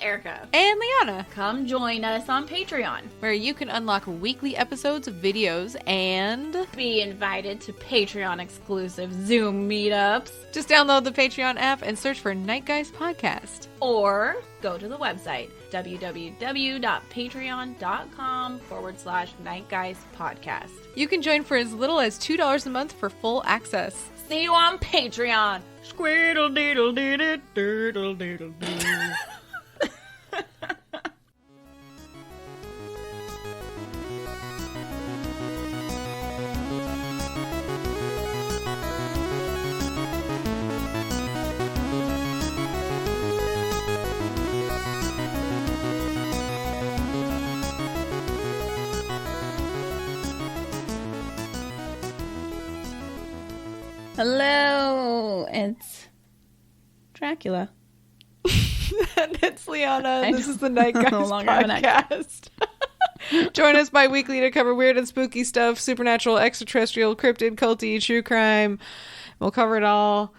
Erica. And Liana. Come join us on Patreon, where you can unlock weekly episodes of videos and be invited to Patreon exclusive Zoom meetups. Just download the Patreon app and search for Night Guys Podcast. Or go to the website, www.patreon.com/nightguyspodcast. You can join for as little as $2 a month for full access. See you on Patreon. Squeedle deedle deedle doodle doodle doo. Hello, it's Dracula. And it's Liana. This is the Night Guys Podcast. Join us bi-weekly to cover weird and spooky stuff, supernatural, extraterrestrial, cryptid, culty, true crime. We'll cover it all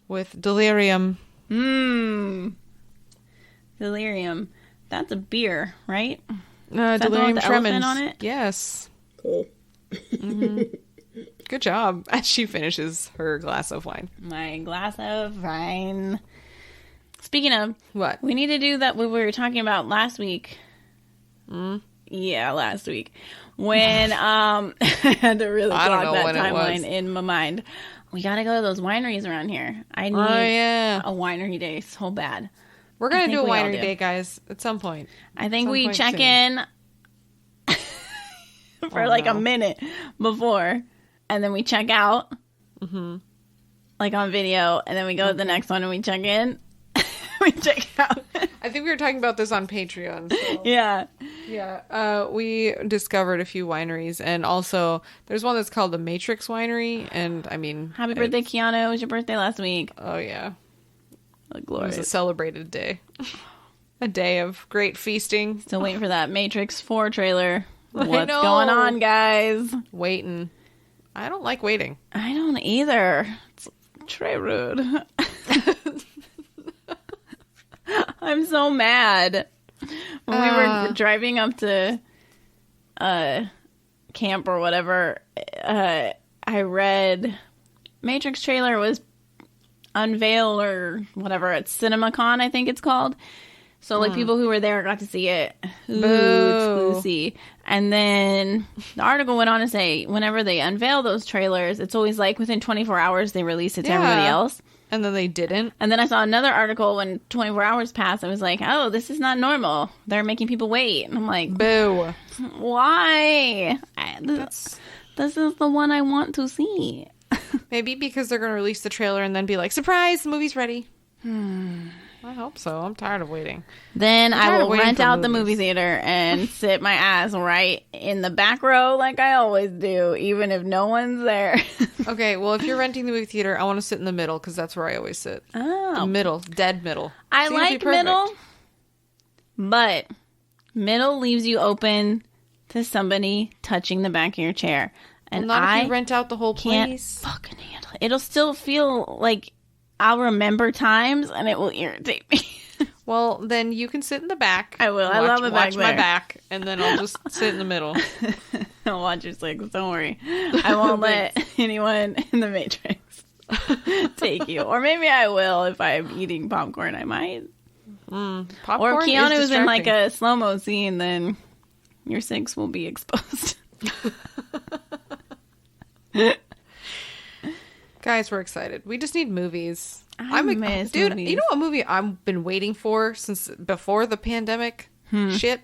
with delirium. Delirium. That's a beer, right? Delirium tremens. On it? Yes. Cool. Mm-hmm. Good job. As she finishes her glass of wine. My glass of wine. Speaking of, what? We need to do that what we were talking about last week. Yeah, last week. When I had to really block that timeline in my mind. We gotta go to those wineries around here. I need a winery day so bad. We're gonna do a winery day, guys, at some point. I think we check in for a minute before. And then we check out, like on video, and then we go to the next one and we check in. We check out. I think we were talking about this on Patreon. So. Yeah. Yeah. We discovered a few wineries, and also there's one that's called the Matrix Winery, and I mean... Happy birthday, Keanu. It was your birthday last week. Oh, yeah. Glorious. It was a celebrated day. A day of great feasting. Still waiting for that Matrix 4 trailer. What's going on, guys? Waiting. I don't like waiting. I don't either. It's très rude. I'm so mad. When we were driving up to camp or whatever, I read Matrix trailer was unveiled or whatever at CinemaCon, I think it's called. So, people who were there got to see it. Ooh, exclusive. And then the article went on to say, whenever they unveil those trailers, it's always like within 24 hours they release it to everybody else. And then they didn't. And then I saw another article when 24 hours passed. I was like, oh, this is not normal. They're making people wait. And I'm like, boo. Why? This is the one I want to see. Maybe because they're going to release the trailer and then be like, surprise, the movie's ready. I hope so. I'm tired of waiting. Then I will rent out the movie theater and sit my ass right in the back row like I always do, even if no one's there. Okay, well, if you're renting the movie theater, I want to sit in the middle because that's where I always sit. Oh. The middle. Dead middle. I like middle, but middle leaves you open to somebody touching the back of your chair. And not if you rent out the whole place. Can't fucking handle it. It'll still feel like I'll remember times and it will irritate me. Well, then you can sit in the back. I will. I love the back there. Watch my back, and then I'll just sit in the middle. I'll watch your six. Don't worry. I won't let anyone in the Matrix take you. Or maybe I will if I'm eating popcorn. I might. Popcorn or Keanu's in like a slow-mo scene, then your six will be exposed. Guys, we're excited. We just need movies. Movies. You know what movie I've been waiting for since before the pandemic? Shit.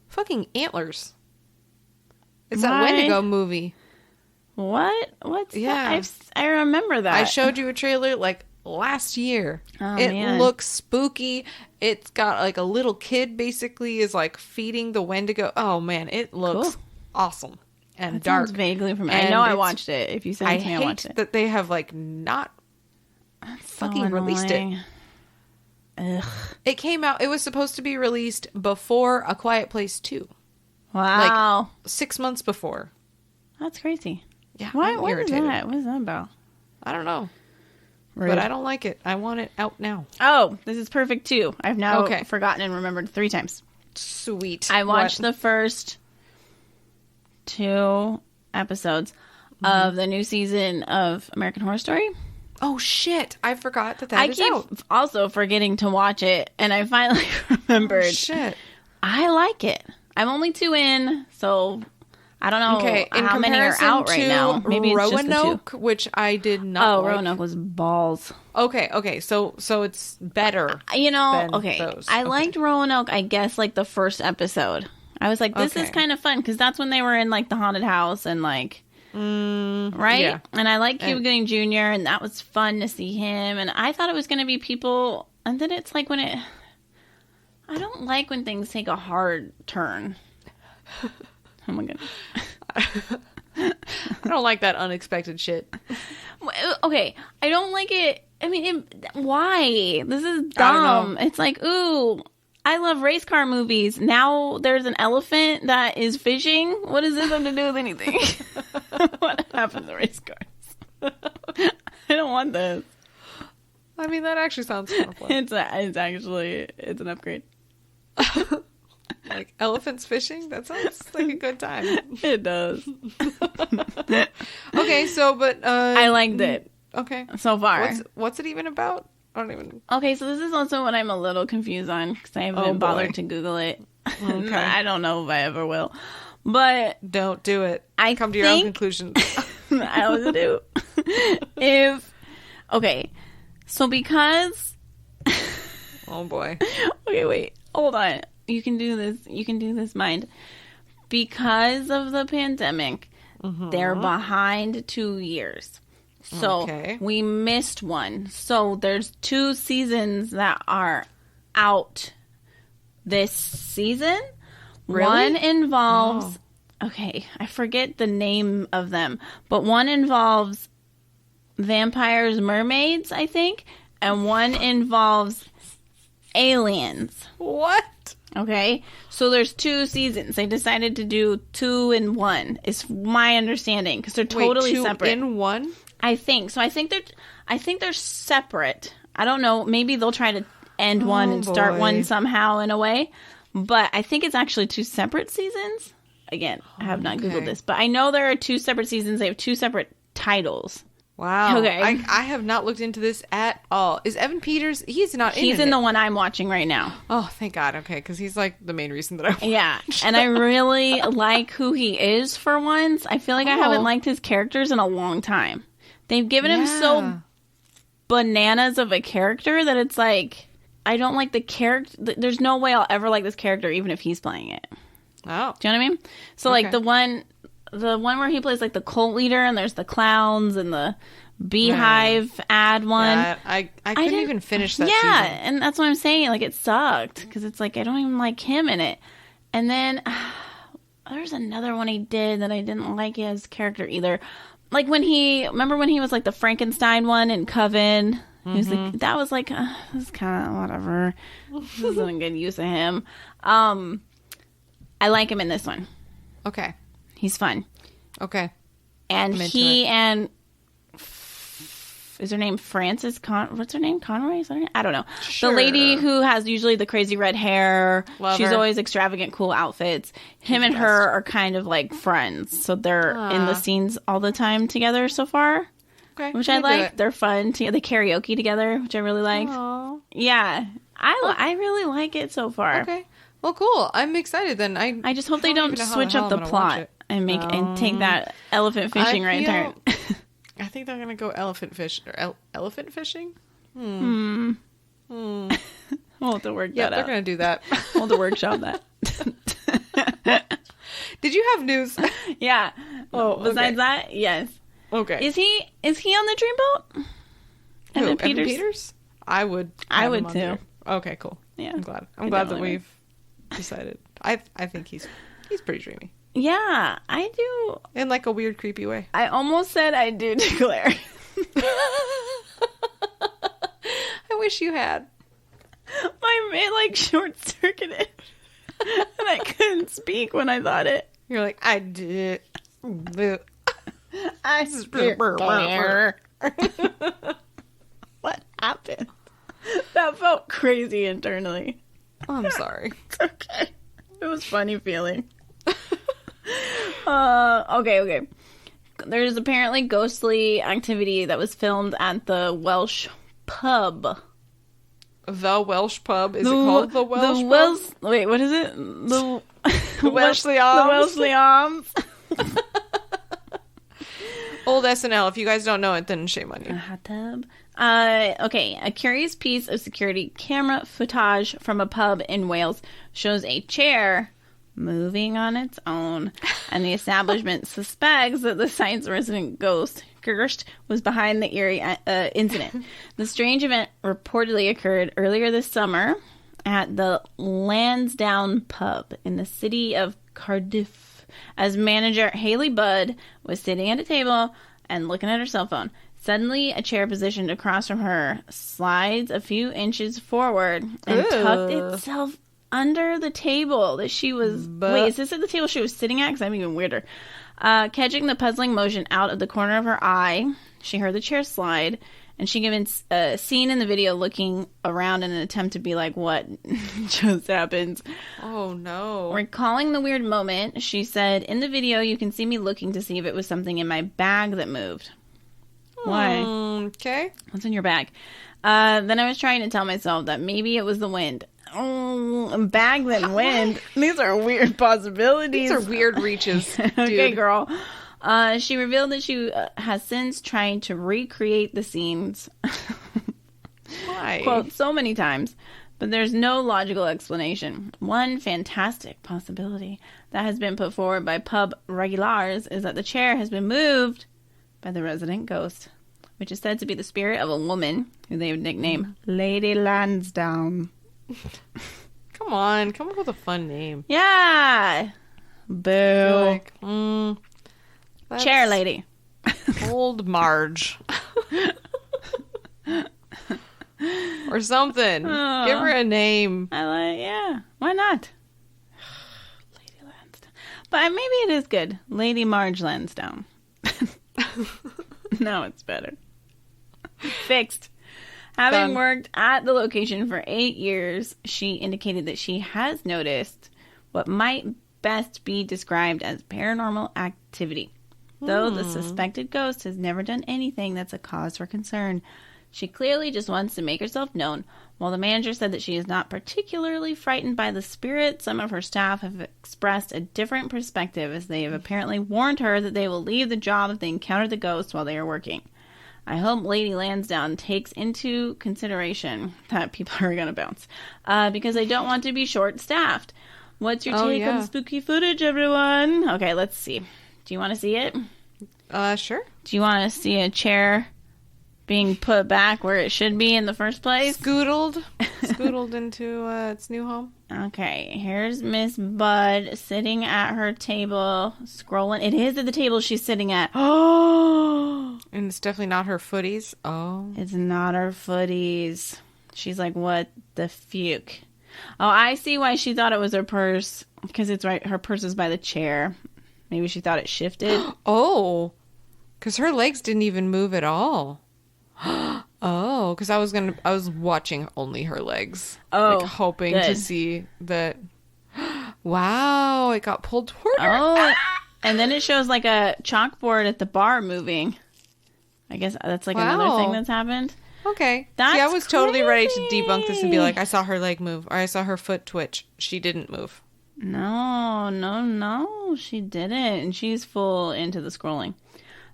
Fucking Antlers. It's that Wendigo movie. What? What's that? I remember that. I showed you a trailer like last year. Oh, it looks spooky. It's got like a little kid basically is like feeding the Wendigo. Oh man, it looks awesome. And that dark. Sounds vaguely familiar. I know I watched it. If you sent it to me, I watched it. That they have like not fucking released it. Ugh. It came out. It was supposed to be released before A Quiet Place 2. Wow. Like 6 months before. That's crazy. Yeah. What is that? What is that about? I don't know. But I don't like it. I want it out now. Oh, this is perfect too. I've now forgotten and remembered 3 times. Sweet. I watched the first 2 episodes of the new season of American Horror Story. Oh, shit. I forgot that is out. I keep also forgetting to watch it, and I finally remembered. Oh, shit. I like it. I'm only 2 in, so I don't know how many are out right now. Maybe it's just the 2. Which I did not like. Roanoke was balls. Okay. So it's better. Those. I liked Roanoke, I guess, like the first episode. I was like, this is kind of fun, because that's when they were in like the haunted house and like... right? Yeah. And I like Cuba Gooding Jr., and that was fun to see him. And I thought it was going to be people, and then it's like I don't like when things take a hard turn. Oh my god. I don't like that unexpected shit. Okay, I don't like it. I mean, why? This is dumb. It's like, ooh, I love race car movies. Now there's an elephant that is fishing. What does this have to do with anything? What happened to race cars? I don't want this. I mean, that actually sounds kind of fun. It's an upgrade. Like elephants fishing? That sounds like a good time. It does. Okay, so I liked it. Okay. So far. What's it even about? I don't even... Okay, so this is also what I'm a little confused on, because I haven't bothered to Google it. Okay. I don't know if I ever will. But... Don't do it. Come to your own conclusions. I always do. Okay, so because... Oh boy. Okay, wait. Hold on. You can do this, mind. Because of the pandemic, they're behind 2 years. So we missed one. So there's 2 seasons that are out this season. Really? One involves... Okay, I forget the name of them. But one involves vampires, mermaids, I think. And one involves aliens. What? Okay, so there's 2 seasons. They decided to do 2 in 1. Is my understanding, because they're totally separate. 2 in 1? I think so. I think they're separate. I don't know. Maybe they'll try to end one and start one somehow in a way. But I think it's actually 2 separate seasons. Again, I have not Googled this, but I know there are 2 separate seasons. They have 2 separate titles. Wow. Okay. I have not looked into this at all. Is Evan Peters? He's not in it. He's in the one I'm watching right now. Oh, thank God. Okay, because he's like the main reason that I watch. Yeah, and I really like who he is for once. I feel like I haven't liked his characters in a long time. They've given him so bananas of a character that it's like, I don't like the character. There's no way I'll ever like this character, even if he's playing it. Oh. Do you know what I mean? So, like, the one where he plays, like, the cult leader, and there's the clowns, and the beehive ad one. Yeah, I couldn't even finish that season. Yeah, and that's what I'm saying. Like, it sucked, because it's like, I don't even like him in it. And then, there's another one he did that I didn't like his character either. Like, remember when he was, like, the Frankenstein one in Coven? He was like, that was like, this is kind of whatever. This isn't a good use of him. I like him in this one. Okay. He's fun. Okay. And he and... Is her name Frances what's her name? Conroy? Is that her name? I don't know. Sure. The lady who has usually the crazy red hair. She's always extravagant, cool outfits. Him and her are kind of like friends. So they're in the scenes all the time together so far. Okay. Which I like. They're fun. They karaoke together, which I really like. Aww. Yeah. I really like it so far. Okay. Well, cool. I'm excited then. I just hope they don't switch up the plot and and take that elephant fishing there. I think they're gonna go elephant fishing. We'll have to work that out. Yeah, they're gonna do that. We'll have to workshop that. Did you have news? Yeah. Oh, besides that, yes. Okay. Is he on the dreamboat? Evan Peters? I would too. There. Okay, cool. Yeah. I'm glad that we've decided. I think he's pretty dreamy. Yeah, I do. In like a weird, creepy way. I almost said I do declare. I wish you had. My like short-circuited. And I couldn't speak when I thought it. You're like, I did. I declare. That felt crazy internally. Oh, I'm sorry. It's okay. It was funny feeling. Okay. There's apparently ghostly activity that was filmed at the Welsh pub. The Welsh pub? Is it called the Welsh pub? Wait, what is it? The Welshly Arms. The Welshly Arms. Old SNL. If you guys don't know it, then shame on you. A hot tub. Okay, a curious piece of security camera footage from a pub in Wales shows a chair moving on its own, and the establishment suspects that the site's resident ghost, Gerst, was behind the eerie incident. The strange event reportedly occurred earlier this summer at the Lansdowne pub in the city of Cardiff, as manager Haley Budd was sitting at a table and looking at her cell phone. Suddenly, a chair positioned across from her slides a few inches forward and tucked itself under the table that she was... Wait, is this at the table she was sitting at? Because I'm even weirder. Catching the puzzling motion out of the corner of her eye, she heard the chair slide, and she given seen in the video looking around in an attempt to be like, what just happened? Oh, no. Recalling the weird moment, she said, in the video, you can see me looking to see if it was something in my bag that moved. Why? Okay. What's in your bag? Then I was trying to tell myself that maybe it was the wind. Oh, a bag that wind. These are weird possibilities. These are weird reaches, dude. Okay, girl. She revealed that she has since tried to recreate the scenes. Why? Quote, so many times. But there's no logical explanation. One fantastic possibility that has been put forward by pub regulars is that the chair has been moved by the resident ghost, which is said to be the spirit of a woman who they would nickname Lady Lansdowne. Come on, come up with a fun name. Yeah. Boo. Chair lady. Old Marge. Or something. Oh. Give her a name. Yeah. Why not? Lady Lansdowne. But maybe it is good. Lady Marge Lansdowne. Now it's better. Fixed. Having worked at the location for 8 years, she indicated that she has noticed what might best be described as paranormal activity. Though the suspected ghost has never done anything that's a cause for concern, she clearly just wants to make herself known. While the manager said that she is not particularly frightened by the spirit, some of her staff have expressed a different perspective, as they have apparently warned her that they will leave the job if they encounter the ghost while they are working. I hope Lady Lansdowne takes into consideration that people are going to bounce, because I don't want to be short-staffed. What's your take on spooky footage, everyone? Okay, let's see. Do you want to see it? Sure. Do you want to see a chair being put back where it should be in the first place? Scoodled into its new home. Okay, here's Miss Budd sitting at her table, scrolling. It is at the table she's sitting at. Oh! And it's definitely not her footies. Oh. It's not her footies. She's like, what the fuck? Oh, I see why she thought it was her purse. Because it's right, her purse is by the chair. Maybe she thought it shifted. Oh. Because her legs didn't even move at all. Oh, because I was watching only her legs. Oh, like, hoping to see that. Wow, it got pulled toward her. Oh, and then it shows like a chalkboard at the bar moving. I guess that's like another thing that's happened. Okay. That's See, I was totally ready to crazy. debunk this and be like, I saw her leg move, or I saw her foot twitch. She didn't move. No, she didn't. And she's full into the scrolling.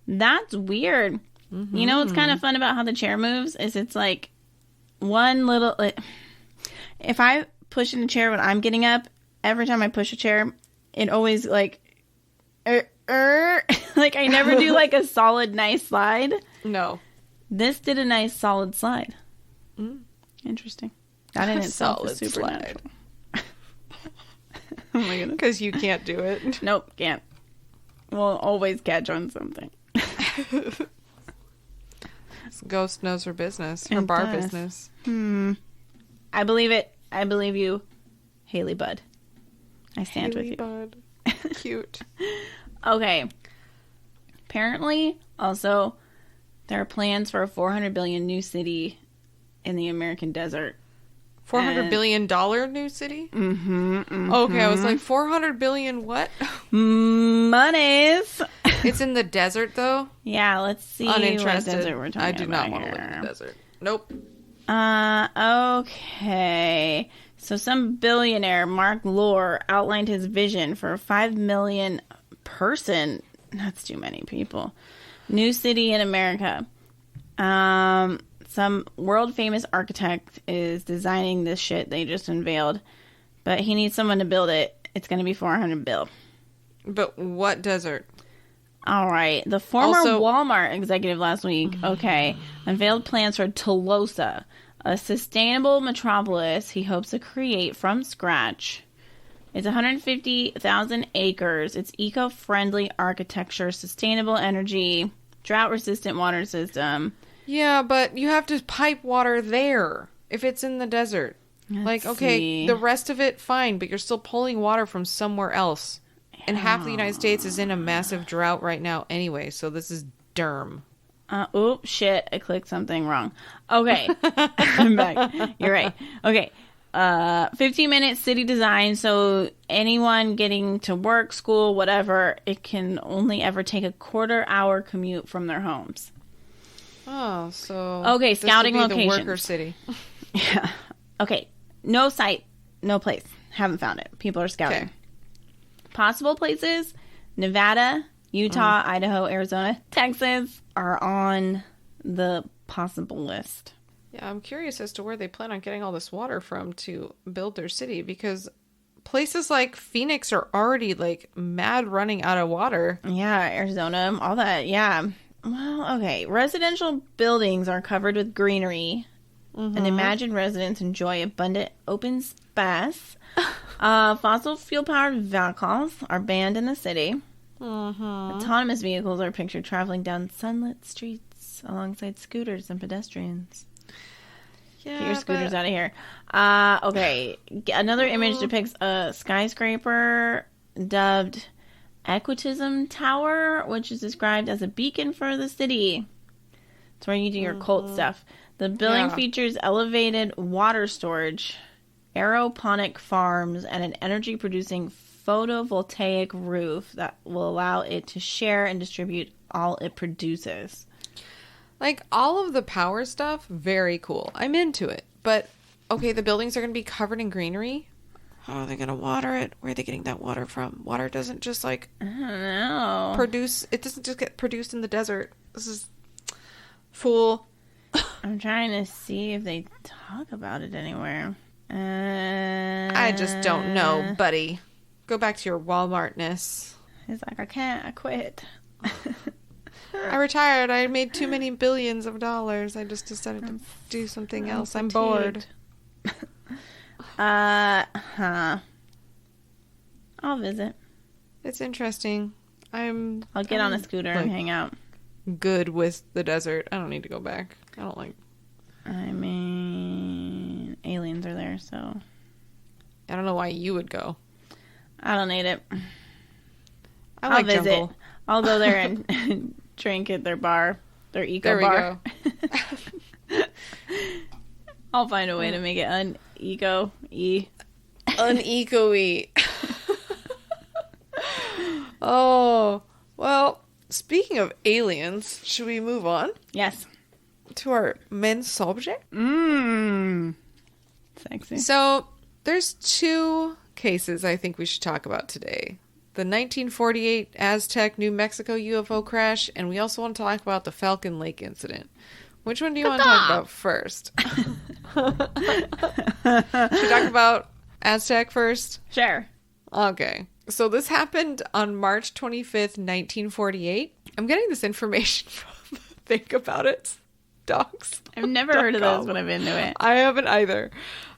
That's weird. Mm-hmm. You know what's kind of fun about how the chair moves is it's like one little... if I push in a chair when I'm getting up, every time I push a chair, it always like... like I never do like a solid, nice slide. No. This did a nice, solid slide. Interesting. That in itself is supernatural. Oh my goodness. Because you can't do it. Nope, can't. We'll always catch on something. Ghost knows her business. Her bar business. I believe it. I believe you, Haley Budd. I stand with you. Bud. Cute. Okay. Apparently, also, there are plans for a 400 billion new city in the American desert. $400 billion new city? Mm-hmm. Okay, I was like, 400 billion what? Monies. It's in the desert, though? Yeah, let's see Uninterested. what desert we're talking about. I do not want to live in the desert. Nope. Okay. So some billionaire, Mark Lohr, outlined his vision for a 5 million person, that's too many people, new city in America. Some world-famous architect is designing this shit they just unveiled, but he needs someone to build it. It's going to be $400 billion. But what desert? All right. The former Walmart executive last week, unveiled plans for Tolosa, a sustainable metropolis he hopes to create from scratch. It's 150,000 acres. It's eco-friendly architecture, sustainable energy, drought-resistant water system. Yeah, but you have to pipe water there if it's in the desert. Let's see. The rest of it, fine, but you're still pulling water from somewhere else. And half the United States is in a massive drought right now anyway, so this is derm. Shit, I clicked something wrong. Okay. I'm back. You're right. Okay. 15-minute city design, so anyone getting to work, school, whatever, it can only ever take a quarter-hour commute from their homes. Oh, so... Okay, scouting locations. The worker city. Yeah. Okay. No site, no place. Haven't found it. People are scouting. Okay. Possible places, Nevada, Utah, Idaho, Arizona, Texas are on the possible list. Yeah, I'm curious as to where they plan on getting all this water from to build their city, because places like Phoenix are already like mad running out of water. Yeah, Arizona, all that. Yeah. Well, okay. Residential buildings are covered with greenery. And imagine residents enjoy abundant open space. Fossil fuel-powered vehicles are banned in the city. Autonomous vehicles are pictured traveling down sunlit streets alongside scooters and pedestrians. Yeah, get your scooters out of here. Okay. Another image depicts a skyscraper dubbed Equitism Tower, which is described as a beacon for the city. It's where you do your cult stuff. The building features elevated water storage, aeroponic farms, and an energy-producing photovoltaic roof that will allow it to share and distribute all it produces. Like, all of the power stuff, very cool. I'm into it. But, okay, the buildings are going to be covered in greenery. How are they going to water it? Where are they getting that water from? Water doesn't just, like... I don't know. Produce... It doesn't just get produced in the desert. This is... Fool. I'm trying to see if they talk about it anywhere. I just don't know, buddy. Go back to your Walmartness. He's like, I can't. I quit. I retired. I made too many billions of dollars. I just decided to do something else. I'm bored. I'll visit. It's interesting. I'll get on a scooter and hang out. Good with the desert. I don't need to go back. I don't like... I mean, aliens are there, so... I don't know why you would go. I don't need it. I'll visit. Jungle. I'll go there and drink at their bar. Their eco bar. Go. I'll find a way to make it uneco-y. Uneco-y. Oh, well... Speaking of aliens, should we move on? Yes. To our main subject? Sexy. So, there's two cases I think we should talk about today. The 1948 Aztec, New Mexico UFO crash, and we also want to talk about the Falcon Lake incident. Which one do you want to talk about first? Should we talk about Aztec first? Sure. Okay. So this happened on March 25th, 1948. I'm getting this information from Think About It docs. I've never heard of those when I've been to it. I haven't either.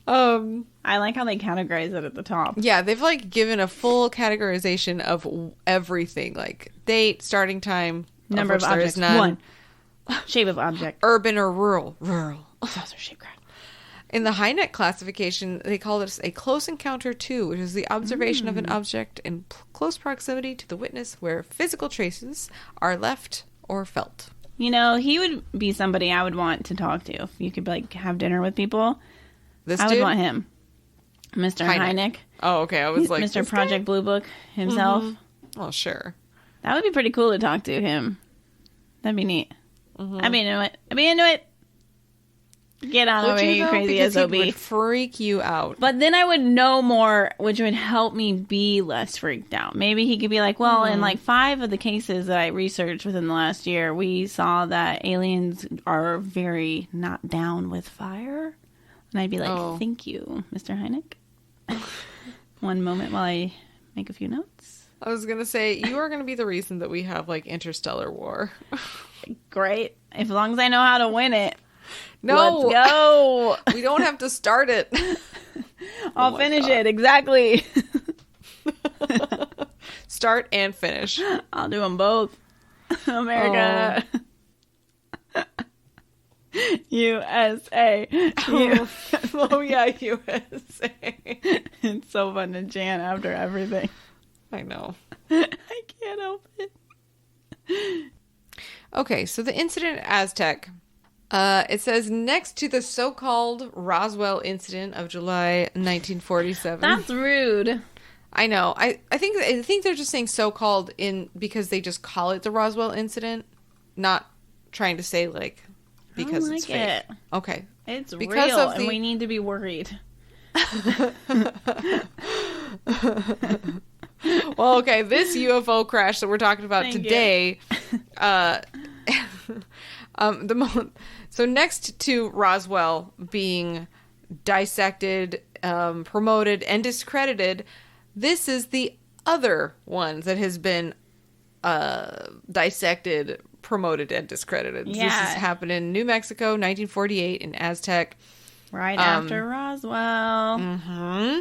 I like how they categorize it at the top. Yeah, they've like given a full categorization of everything, like date, starting time, number of objects, none. 1. Shape of object. Urban or rural. Rural. Saucer shape craft. In the HINET classification, they call this a close encounter 2, which is the observation of an object in close proximity to the witness where physical traces are left or felt. You know, he would be somebody I would want to talk to. If you could, like, have dinner with people, I would want him. Mr. Hynek. Oh, okay. I was like... Mr. Project Blue Book himself. Mm-hmm. Oh, sure. That would be pretty cool to talk to him. That'd be neat. Mm-hmm. I'd be into it. Get on over here, you crazy SOB. He would freak you out. But then I would know more, which would help me be less freaked out. Maybe he could be like, well, in like 5 of the cases that I researched within the last year, we saw that aliens are very not down with fire. And I'd be like, thank you, Mr. Hynek. One moment while I make a few notes. I was going to say, you are going to be the reason that we have like interstellar war. Great. As long as I know how to win it. No. Let's go. We don't have to start it. I'll finish it. Exactly. Start and finish. I'll do them both. America. USA. Oh, yeah, USA. It's so fun to chant after everything. I know. I can't help it. Okay, so the incident at Aztec. It says next to the so-called Roswell incident of July 1947. That's rude. I know. I think they're just saying so-called because they just call it the Roswell incident, not trying to say like because it's fake. It. Okay. It's because real and we need to be worried. Well, okay, this UFO crash that we're talking about today, so next to Roswell being dissected, promoted, and discredited, this is the other one that has been dissected, promoted, and discredited. Yeah. This has happened in New Mexico, 1948, in Aztec. Right after Roswell. Mm-hmm.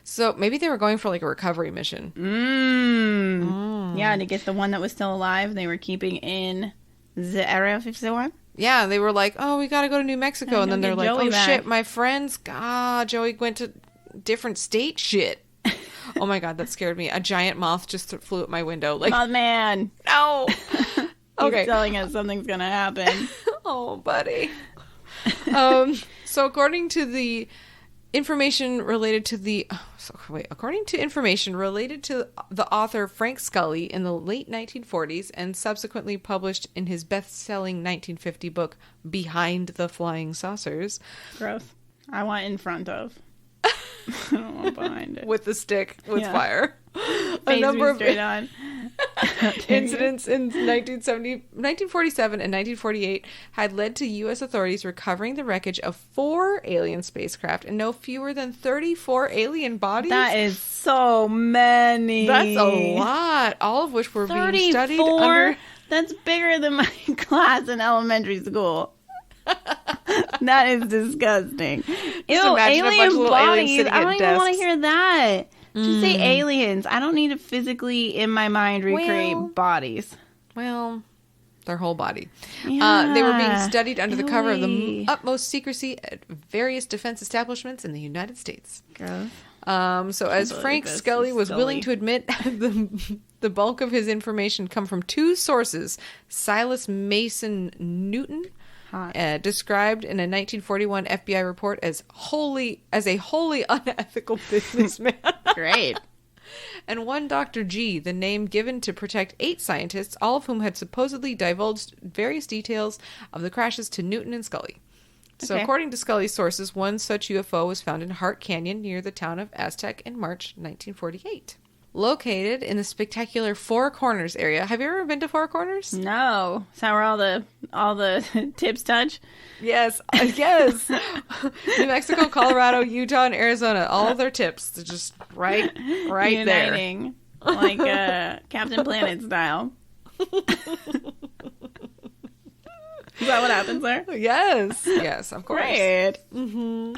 So maybe they were going for like a recovery mission. Yeah, to get the one that was still alive, they were keeping in the Area 51. Yeah, they were like, oh, we got to go to New Mexico. And then they're like, Joey back. Shit, my friends, Joey went to different state shit. Oh my God, that scared me. A giant moth just flew at my window. Like, Mothman. No. Okay. He's telling us something's going to happen. Oh, buddy. So according to the information related to the author Frank Scully in the late 1940s and subsequently published in his best-selling 1950 book Behind the Flying Saucers. Gross. I want in front of. I don't want behind it. With the stick with fire. A number of on. Incidents in 1947 and 1948 had led to U.S. authorities recovering the wreckage of 4 alien spacecraft and no fewer than 34 alien bodies. That is so many. That's a lot. All of which were being studied under... That's bigger than my class in elementary school. That is disgusting. Ew, alien bodies. I don't even want to hear that. Just say aliens. I don't need to physically, in my mind, recreate bodies. Well, their whole body. Yeah. They were being studied under the cover of the utmost secrecy at various defense establishments in the United States. Gross. So as Frank Scully was willing to admit, the bulk of his information come from 2 sources. Silas Mason Newton, described in a 1941 FBI report as a wholly unethical businessman. Great. And one Dr. G, the name given to protect 8 scientists, all of whom had supposedly divulged various details of the crashes to Newton and Scully. So according to Scully's sources, one such UFO was found in Hart Canyon near the town of Aztec in March 1948. Located in the spectacular Four Corners area. Have you ever been to Four Corners? No. Is that where all the tips touch? Yes. Yes. New Mexico, Colorado, Utah, and Arizona. All of their tips. They're just right Uniting, there. Like Captain Planet style. Is that what happens there? Yes. Yes, of course. Great. Mm-hmm.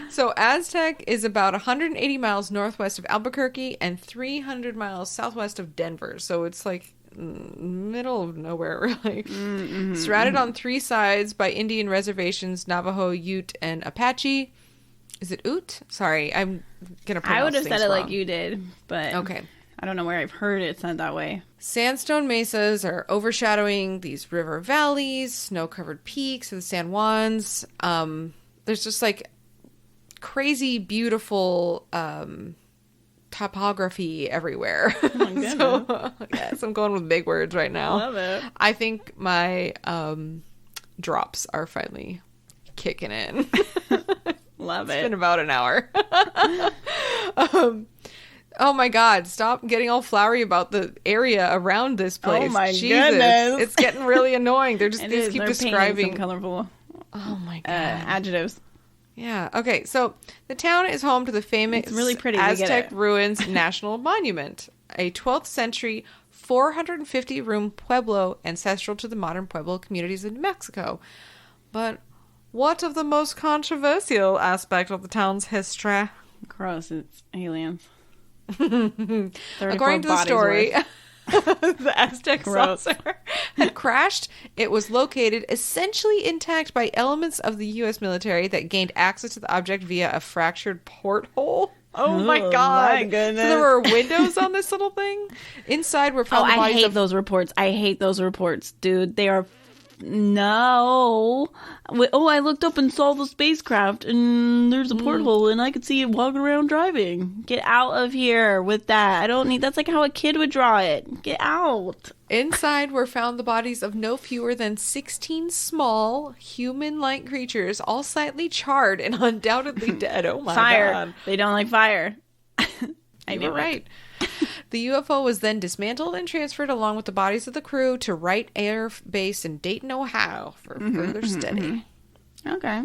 So Aztec is about 180 miles northwest of Albuquerque and 300 miles southwest of Denver. So it's like middle of nowhere, really. Mm-hmm. Surrounded on 3 sides by Indian reservations, Navajo, Ute, and Apache. Is it Ute? Sorry, I'm going to pronounce I would have said it wrong. like you did, but... Okay. I don't know where I've heard it said that way. Sandstone mesas are overshadowing these river valleys, snow-covered peaks of the San Juans. There's just like crazy, beautiful topography everywhere. Oh my goodness. So, yes, I'm going with big words right now. Love it. I think my drops are finally kicking in. Love It's it. been about an hour. Oh my God, stop getting all flowery about the area around this place. Oh my Jesus. goodness. It's getting really annoying. They're just It they just is. keep They're painting describing some colorful oh my God. adjectives. Yeah. Okay, so the town is home to the famous It's really pretty. We get Aztec it. Ruins National Monument, a 12th century 450-room pueblo ancestral to the modern pueblo communities in New Mexico. But what of the most controversial aspect of the town's history? Gross. It's aliens. According 34 to the bodies story, worth. the Aztec Gross. saucer had crashed. It was located essentially intact by elements of the U.S. military that gained access to the object via a fractured porthole. Oh my God. My goodness. So there were windows on this little thing. Inside were found the I bodies hate of... those reports. I hate those reports, dude. They are... No. I looked up and saw the spacecraft, and there's a porthole, and I could see it walking around driving. Get out of here with that. I don't need... That's like how a kid would draw it. Get out. Inside were found the bodies of no fewer than 16 small, human-like creatures, all slightly charred and undoubtedly dead. Oh my Fire. God. They don't like fire. You were right. The UFO was then dismantled and transferred along with the bodies of the crew to Wright Air Base in Dayton, Ohio for further study. Okay.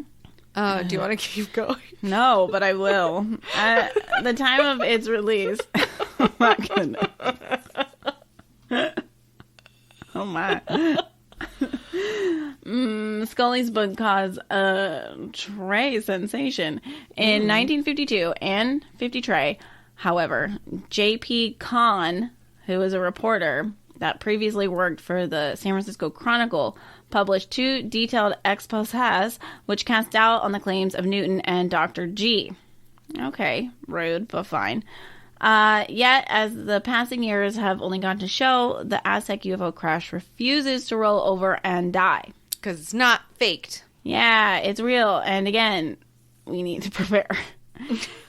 Do you want to keep going? No, but I will. The time of its release. Oh my goodness. Oh my. Scully's book caused a Trey sensation. In 1952 and 53, however, J.P. Kahn, who was a reporter that previously worked for the San Francisco Chronicle, published 2 detailed exposés which cast doubt on the claims of Newton and Dr. G. Okay, rude, but fine. Yet, as the passing years have only gone to show, the Aztec UFO crash refuses to roll over and die. Because it's not faked. Yeah, it's real. And again, we need to prepare.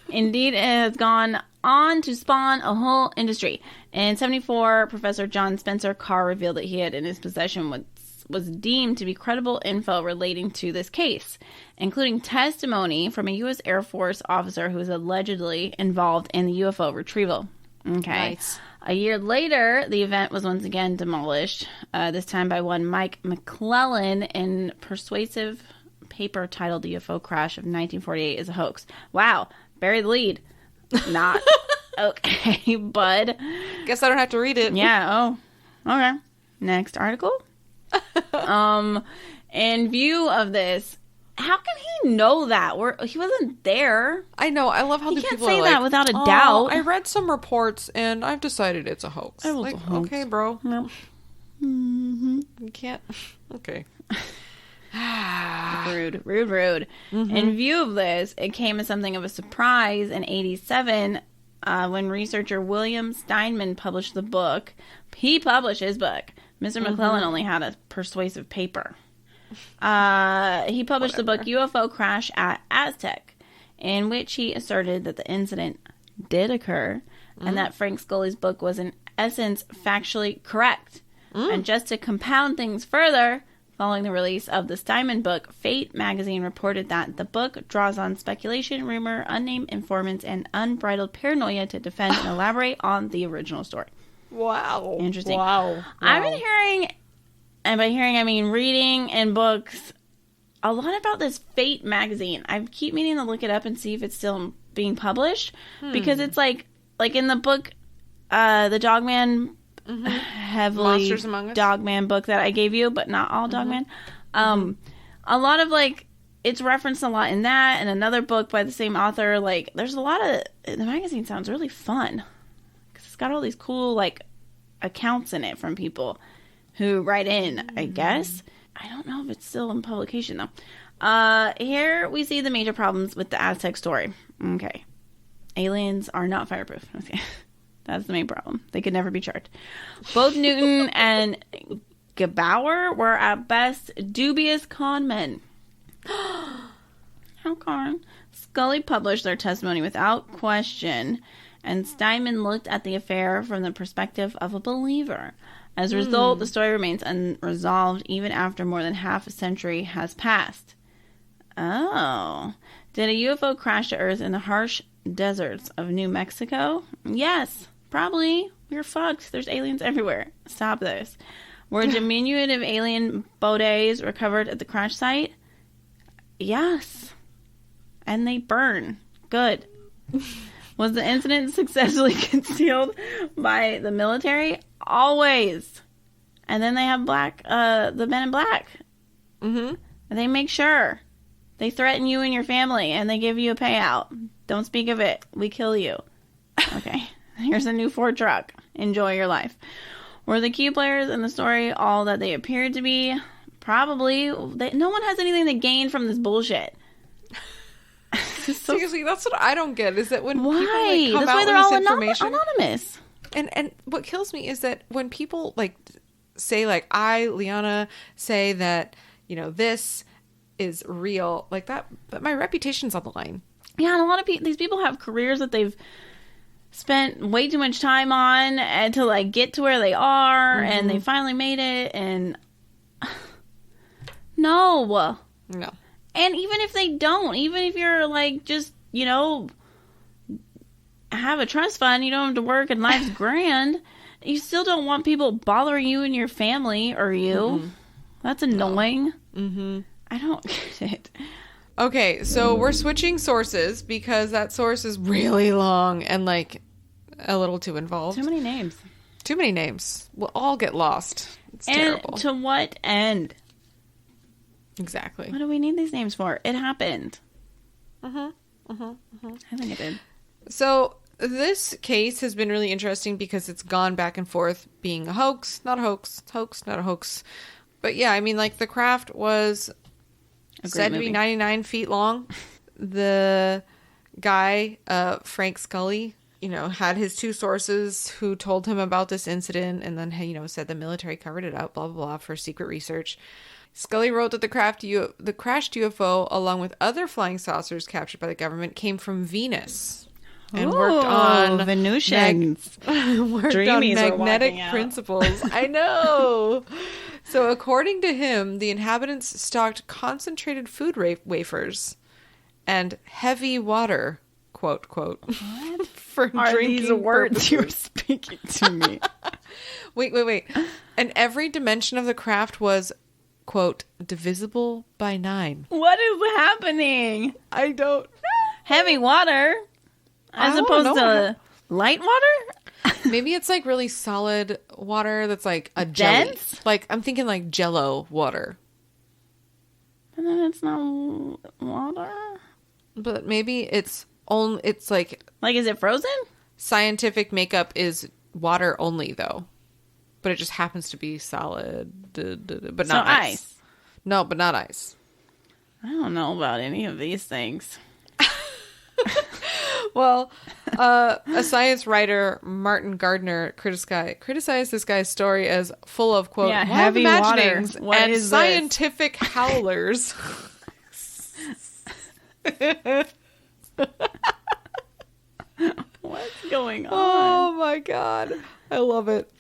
Indeed, it has gone on to spawn a whole industry. In 1974, Professor John Spencer Carr revealed that he had in his possession what was deemed to be credible info relating to this case, including testimony from a U.S. Air Force officer who was allegedly involved in the UFO retrieval. Okay. Nice. A year later, the event was once again demolished, this time by one Mike McClellan in persuasive paper titled The UFO Crash of 1948 is a Hoax. Wow. Bury the lead. Not. Okay, bud. Guess I don't have to read it. Yeah, okay. Next article. In view of this, how can he know that? He wasn't there. I know. I love how You the can't people say are that like, without a doubt. I read some reports and I've decided it's a hoax. It was like, a hoax. okay, bro. Yep. You can't. Okay. Rude. In view of this, it came as something of a surprise in 1987 when researcher William Steinman published the book. He published his book. Mr. McClellan only had a persuasive paper. He published the book UFO Crash at Aztec, in which he asserted that the incident did occur and that Frank Scully's book was in essence factually correct. And just to compound things further, following the release of the Steinman book, Fate magazine reported that the book draws on speculation, rumor, unnamed informants, and unbridled paranoia to defend and elaborate on the original story. Wow. Interesting. Wow. I've been hearing, and by hearing I mean reading in books, a lot about this Fate magazine. I keep meaning to look it up and see if it's still being published, because it's like in the book, the Dogman, heavily Monsters Among Us? Dogman book that I gave you, but not all Dogman. A lot of it's referenced a lot in that, and another book by the same author. There's a lot of the magazine sounds really fun. It's got all these cool accounts in it from people who write in, I guess. I don't know if it's still in publication though. Here we see the major problems with the Aztec story. Okay. Aliens are not fireproof. Okay. That's the main problem. They could never be charged. Both Newton and Gebauer were at best dubious con men. How come? Scully published their testimony without question, and Steinman looked at the affair from the perspective of a believer. As a result, the story remains unresolved even after more than half a century has passed. Oh. Did a UFO crash to Earth in the harsh deserts of New Mexico? Yes, probably. We're fucked. There's aliens everywhere. Stop this. Were diminutive alien bodies recovered at the crash site? Yes. And they burn. Good. Was the incident successfully concealed by the military? Always. And then they have the men in black. Mm-hmm. And they make sure. They threaten you and your family, and they give you a payout. Don't speak of it. We kill you. Okay. Here's a new Ford truck. Enjoy your life. Were the key players in the story all that they appeared to be? Probably. No one has anything to gain from this bullshit. Seriously, that's what I don't get. Is that when why? people like, come that's out why they're with all this information, anonymous. And what kills me is that when people like say like Liana, say that this is real, like that, but my reputation's on the line. Yeah, and a lot of these people have careers that they've spent way too much time on and to like get to where they are, and they finally made it, and no. And even if they don't, even if you're like just have a trust fund, you don't have to work and life's grand, you still don't want people bothering you and your family or you. Mm-hmm. That's annoying. No. Mm-hmm. I don't get it. Okay, so we're switching sources because that source is really long and like a little too involved. Too many names. We'll all get lost. It's terrible. To what end? Exactly. What do we need these names for? It happened. I think it did. So this case has been really interesting because it's gone back and forth being a hoax, not a hoax, not a hoax. But yeah, I mean, like the craft was said to be 99 feet long. The guy, Frank Scully, had his two sources who told him about this incident and then, said the military covered it up, blah, blah, blah, for secret research. Scully wrote that the crashed UFO, along with other flying saucers captured by the government, came from Venus and worked on Venusians. Worked on magnetic principles. I know. So according to him, the inhabitants stocked concentrated food wafers and heavy water, quote, what? For Are drinking these words purposes. you're speaking to me? Wait. And every dimension of the craft was, quote, divisible by 9. What is happening? I don't know. Heavy water? As opposed to light water? Maybe it's like really solid water that's like a jelly. Dense? Like, I'm thinking like Jell-O water. And then it's not water? But maybe it's like... Like, is it frozen? Scientific makeup is water only, though. But it just happens to be solid. But not ice. No, but not ice. I don't know about any of these things. Well, a science writer, Martin Gardner, criticized this guy's story as full of, quote, heavy imaginings water. and scientific howlers. What's going on? Oh, my God. I love it.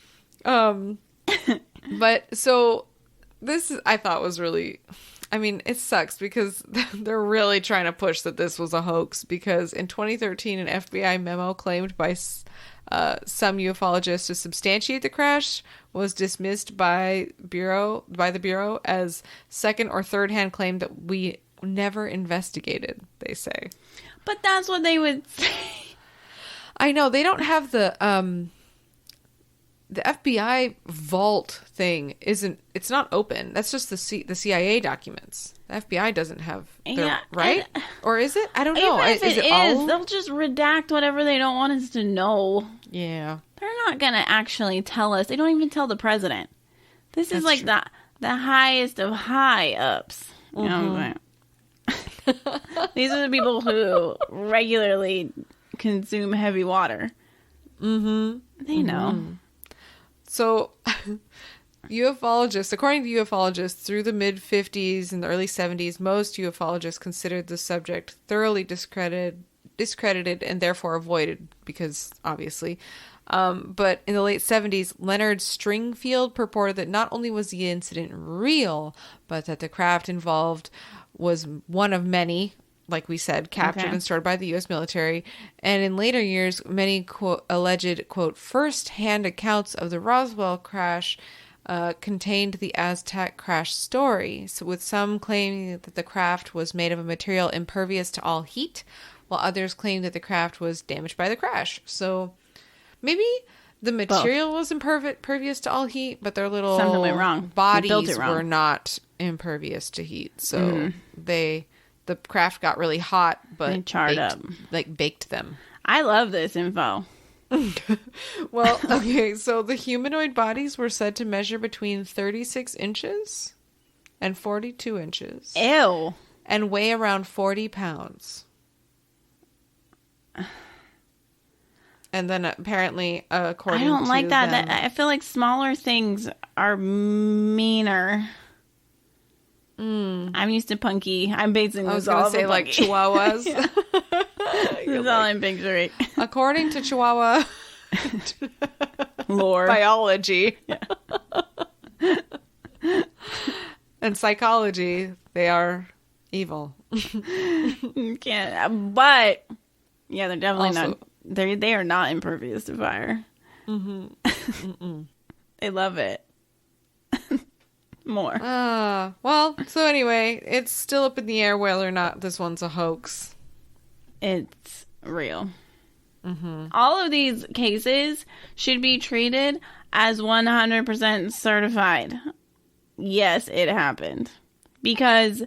But so this I thought was really... I mean, it sucks because they're really trying to push that this was a hoax because in 2013, an FBI memo claimed by some ufologists to substantiate the crash was dismissed by the Bureau as second or third hand claim that we never investigated, they say. But that's what they would say. I know. They don't have the FBI vault thing it's not open. That's just the CIA documents. The FBI doesn't have right? Or is it? I don't know. Even if it is, they'll just redact whatever they don't want us to know. Yeah. They're not going to actually tell us. They don't even tell the president. This is like the highest of high ups. You know what I'm saying? These are the people who regularly consume heavy water. They know. So, ufologists, according to ufologists, through the mid-50s and the early 70s, most ufologists considered the subject thoroughly discredited and therefore avoided, because obviously. But in the late 70s, Leonard Stringfield purported that not only was the incident real, but that the craft involved was one of many, like we said, captured and stored by the U.S. military. And in later years, many quote, alleged, quote, first-hand accounts of the Roswell crash contained the Aztec crash story, so with some claiming that the craft was made of a material impervious to all heat, while others claimed that the craft was damaged by the crash. So maybe the material was impervious to all heat, but their little something went wrong. Bodies were not impervious to heat. So the craft got really hot, but they charred up, baked them. I love this info. Well, okay, so the humanoid bodies were said to measure between 36 inches and 42 inches. Ew. And weigh around 40 pounds. And then apparently, according to I don't like that. them, I feel like smaller things are meaner. I'm used to punky. I'm basing this all say like chihuahuas. This is all I'm picturing. According to Chihuahua lore, biology, and psychology, they are evil. Can't. But yeah, they're definitely not. They are not impervious to fire. They love it. More. Well, so anyway, it's still up in the air whether or not this one's a hoax. It's real. All of these cases should be treated as 100% certified. Yes, it happened. Because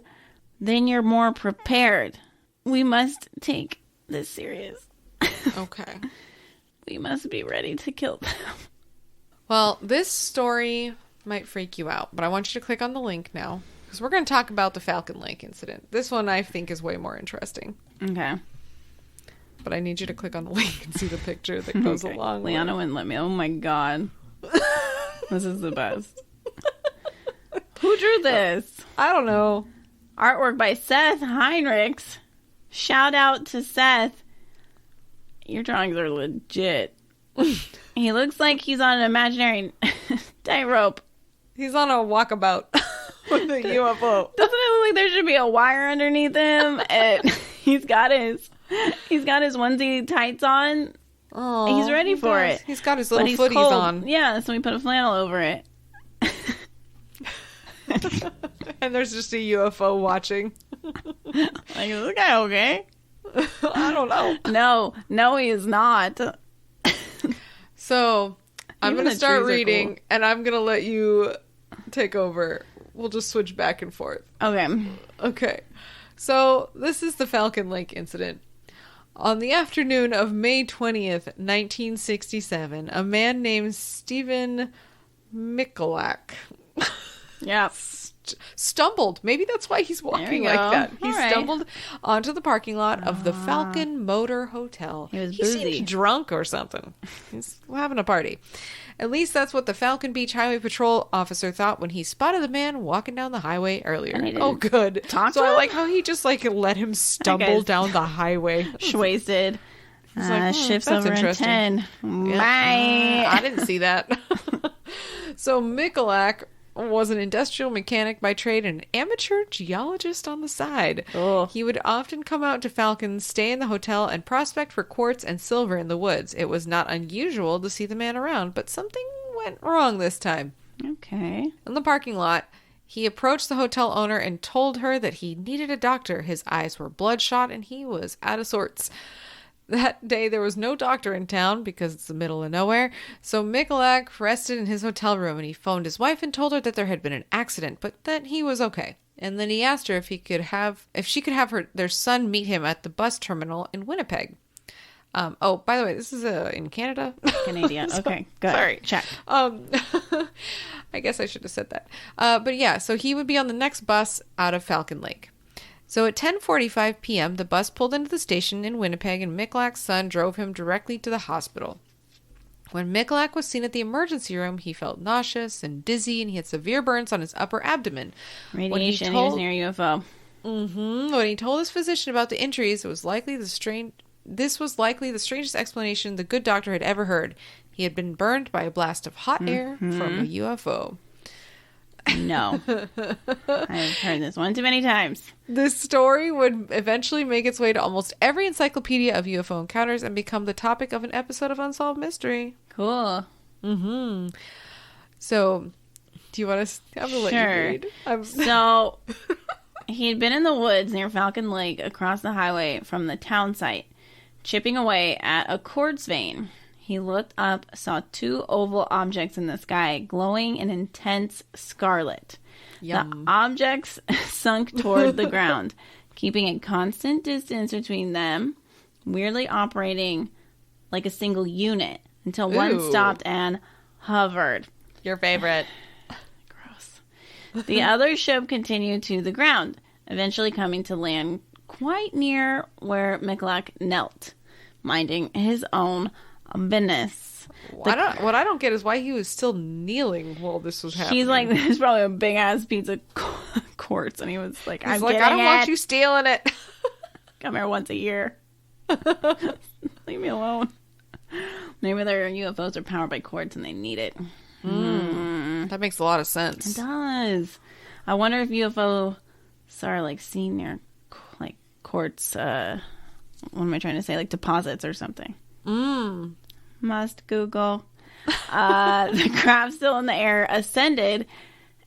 then you're more prepared. We must take this serious. Okay. We must be ready to kill them. Well, this story might freak you out, but I want you to click on the link now, because we're going to talk about the Falcon Lake incident. This one I think is way more interesting. Okay. But I need you to click on the link and see the picture that goes along with it. Liana wouldn't let me. Oh my god. This is the best. Who drew this? I don't know. Artwork by Seth Heinrichs. Shout out to Seth. Your drawings are legit. He looks like he's on an imaginary tightrope. He's on a walkabout with a UFO. Doesn't it look like there should be a wire underneath him? And he's got his onesie tights on. Oh, he's ready for it. He's got his little footies cold. on. Yeah, so we put a flannel over it. And there's just a UFO watching. Like, is this guy okay? I don't know. No, he is not. So, I'm going to start reading, cool. And I'm going to let you take over. We'll just switch back and forth. Okay. So, this is the Falcon Lake incident. On the afternoon of May 20th, 1967, a man named Stephen Michalak stumbled. Maybe that's why he's walking like that. He stumbled onto the parking lot of the Falcon Motor Hotel. He seemed drunk or something. He's having a party. At least that's what the Falcon Beach Highway Patrol officer thought when he spotted the man walking down the highway earlier. Oh, good. So I like how he just let him stumble down the highway. Wasted. He's like, shifts over in 10. Yeah. Bye. I didn't see that. So Michalak was an industrial mechanic by trade and an amateur geologist on the side. Oh. He would often come out to Falcon, stay in the hotel, and prospect for quartz and silver in the woods. It was not unusual to see the man around, but something went wrong this time. Okay. In the parking lot, he approached the hotel owner and told her that he needed a doctor. His eyes were bloodshot and he was out of sorts. That day, there was no doctor in town because it's the middle of nowhere, so Michalak rested in his hotel room and he phoned his wife and told her that there had been an accident, but that he was okay. And then he asked her if she could have their son meet him at the bus terminal in Winnipeg. Oh, by the way, this is in Canada. Canadian. Okay, good. Sorry. Check. I guess I should have said that. But yeah, so he would be on the next bus out of Falcon Lake. So at 10:45 p.m., the bus pulled into the station in Winnipeg, and Michalak's son drove him directly to the hospital. When Michalak was seen at the emergency room, he felt nauseous and dizzy, and he had severe burns on his upper abdomen. Radiation, he was near UFO. When he told his physician about the injuries, this was likely the strangest explanation the good doctor had ever heard. He had been burned by a blast of hot air from a UFO. No. I've heard this one too many times. This story would eventually make its way to almost every encyclopedia of UFO encounters and become the topic of an episode of Unsolved Mystery. Cool. So, do you want to... I'm going to let you read. So, he had been in the woods near Falcon Lake across the highway from the town site, chipping away at a quartz vein. He looked up, saw two oval objects in the sky, glowing in intense scarlet. Yum. The objects sunk toward the ground, keeping a constant distance between them, weirdly operating like a single unit, until one stopped and hovered. Your favorite. Gross. The other ship continued to the ground, eventually coming to land quite near where Michalak knelt, minding his own business. What I don't get is why he was still kneeling while this was happening. He's like, there's probably a big ass piece of quartz, and he was like, I don't want you stealing it. Come here once a year. Leave me alone. Maybe their UFOs are powered by quartz and they need it. That makes a lot of sense. It does. I wonder if UFOs are like seen near like quartz. What am I trying to say? Like deposits or something. Must Google. The craft still in the air ascended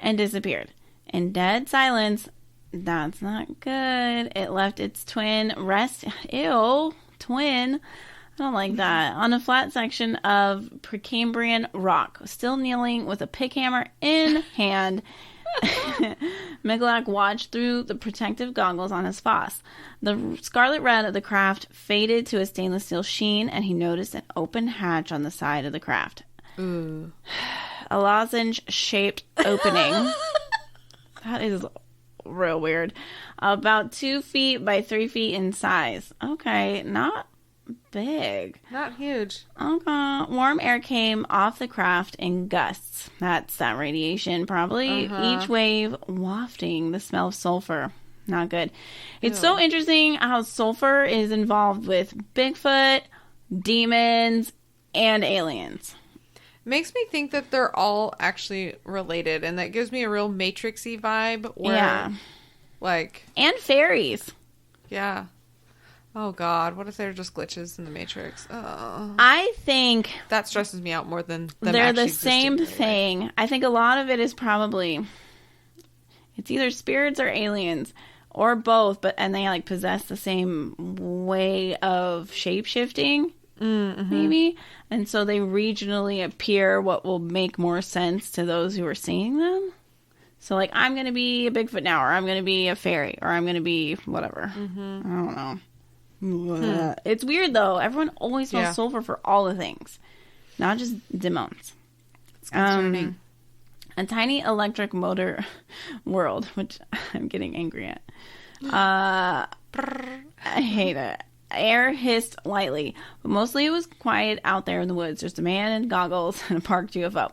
and disappeared. In dead silence, that's not good. It left its twin twin. I don't like that. On a flat section of Precambrian rock, still kneeling with a pick hammer in hand. Michalak watched through the protective goggles on his FOSS. The scarlet red of the craft faded to a stainless steel sheen, and he noticed an open hatch on the side of the craft. Ooh. A lozenge-shaped opening. That is real weird. About 2 feet by 3 feet in size. Okay, not big. Not huge. Okay. Warm air came off the craft in gusts. That's that radiation, probably. Each wave wafting the smell of sulfur. Not good. It's so interesting how sulfur is involved with Bigfoot, demons, and aliens. Makes me think that they're all actually related, and that gives me a real Matrix-y vibe. Where, like... And fairies. Yeah. Oh, God. What if they're just glitches in the Matrix? I think... That stresses me out more than they're the same thing. I think a lot of it is probably... It's either spirits or aliens, or both, and they, like, possess the same way of shape-shifting, maybe. And so they regionally appear what will make more sense to those who are seeing them. So, like, I'm going to be a Bigfoot now, or I'm going to be a fairy, or I'm going to be whatever. I don't know. It's weird though. Everyone always smells sulfur for all the things, not just demons. It's concerning. A tiny electric motor world, which I'm getting angry at. I hate it. Air hissed lightly, but mostly it was quiet out there in the woods. Just a man in goggles and a parked UFO.